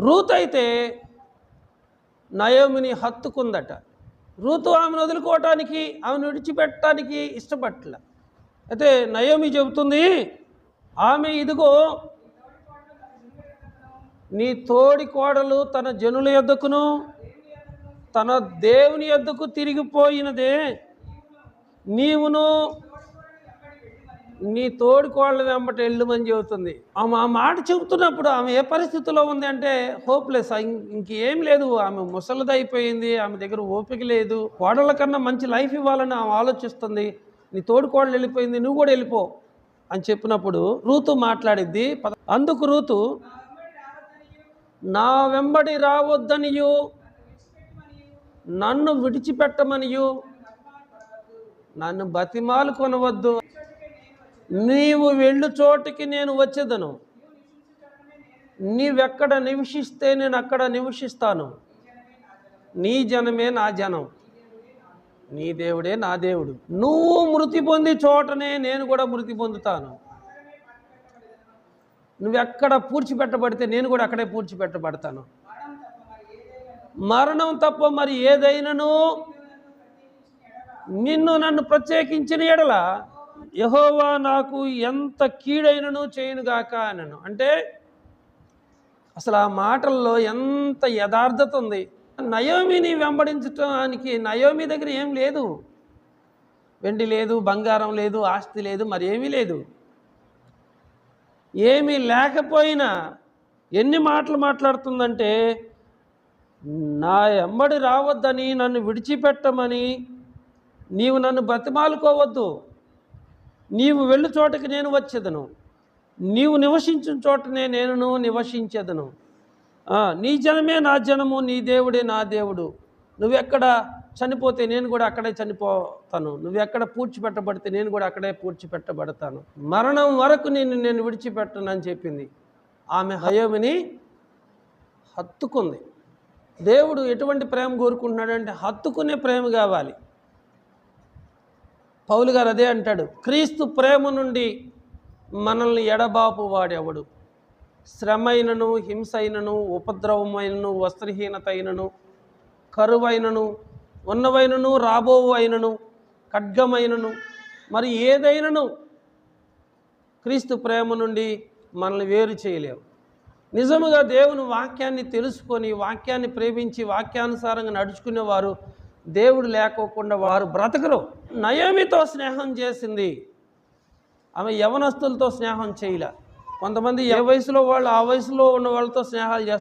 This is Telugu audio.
రూతు అయితే నయోమిని హత్తుకుందట. రూతు ఆమెను వదులుకోవటానికి, ఆమెను విడిచిపెట్టడానికి ఇష్టపట్ల. అయితే నయోమి చెబుతుంది, ఆమె ఇదిగో నీ తోడి కోడలు తన జనుల యొద్దకును తన దేవుని యొద్దకు తిరిగిపోయినదే, నీవును నీ తోడి కోళ్ళ వెంబట వెళ్ళమని చెబుతుంది. ఆమె ఆ మాట చెబుతున్నప్పుడు ఆమె ఏ పరిస్థితిలో ఉంది అంటే హోప్లెస్, ఇంకేం లేదు. ఆమె ముసలిదైపోయింది, ఆమె దగ్గర ఓపిక లేదు. కోడళ్ళ కన్నా మంచి లైఫ్ ఇవ్వాలని ఆమె ఆలోచిస్తుంది. నీ తోడి కోడలు వెళ్ళిపోయింది, నువ్వు కూడా వెళ్ళిపో అని చెప్పినప్పుడు రూతు మాట్లాడిద్ది. అందుకు రూతు, నా వెంబడి రావద్దనియు నన్ను విడిచిపెట్టమనియు నన్ను బతిమాలు కొనవద్దు, నీవు వెళ్ళు చోటికి నేను వచ్చేదను, నీవెక్కడ నివసిస్తే నేను అక్కడ నివసిస్తాను, నీ జనమే నా జనం, నీ దేవుడే నా దేవుడు, నువ్వు మృతి పొంది చోటనే నేను కూడా మృతి పొందుతాను, నువ్వెక్కడ పూడ్చిపెట్టబడితే నేను కూడా అక్కడే పూడ్చిపెట్టబడతాను, మరణం తప్ప మరి ఏదైనాను నన్ను ప్రత్యేకించిన ఎడల యెహోవా నాకు ఎంత కీడైనను చేయనుగాక అనను. అంటే అసలు ఆ మాటల్లో ఎంత యథార్థత ఉంది. నయోమిని వెంబడించడానికి నయోమి దగ్గర ఏం లేదు, వెండి లేదు, బంగారం లేదు, ఆస్తి లేదు, మరి ఏమీ లేదు. ఏమీ లేకపోయినా ఎన్ని మాటలు మాట్లాడుతుందంటే, నా వెంబడి రావద్దని, నన్ను విడిచిపెట్టమని నీవు నన్ను బతిమాలుకోవద్దు, నీవు వెళ్ళు చోటకి నేను వచ్చేదను, నీవు నివసించిన చోటనే నేను నివసించేదను, నీ జనమే నా జనము, నీ దేవుడే నా దేవుడు, నువ్వెక్కడ చనిపోతే నేను కూడా అక్కడే చనిపోతాను, నువ్వెక్కడ పూడ్చిపెట్టబడితే నేను కూడా అక్కడే పూడ్చిపెట్టబడతాను, మరణం వరకు నేను విడిచిపెట్టను అని చెప్పింది. ఆమె నయోమిని హత్తుకుంది. దేవుడు ఎటువంటి ప్రేమ కోరుకుంటున్నాడంటే హత్తుకునే ప్రేమ కావాలి. పౌలు గారు అదే అంటాడు, క్రీస్తు ప్రేమ నుండి మనల్ని ఎడబాపు వాడెవడు, శ్రమైనను, హింసైనను, ఉపద్రవమైనను, వస్త్రహీనత అయినను, కరువైనను, ఉన్నవైనను, రాబోవు అయినను, ఖడ్గమైనను, మరి ఏదైనను క్రీస్తు ప్రేమ నుండి మనల్ని వేరు చేయలేవు. నిజముగా దేవుని వాక్యాన్ని తెలుసుకొని, వాక్యాన్ని ప్రేమించి, వాక్యానుసారంగా నడుచుకునేవారు దేవుడు లేకోకుండా వారు బ్రతకరు. నయోమితో స్నేహం చేసింది, ఆమె యవనస్తులతో స్నేహం చేయలే. కొంతమంది ఏ వయసులో వాళ్ళు ఆ వయసులో ఉన్న వాళ్ళతో స్నేహాలు చేస్తారు.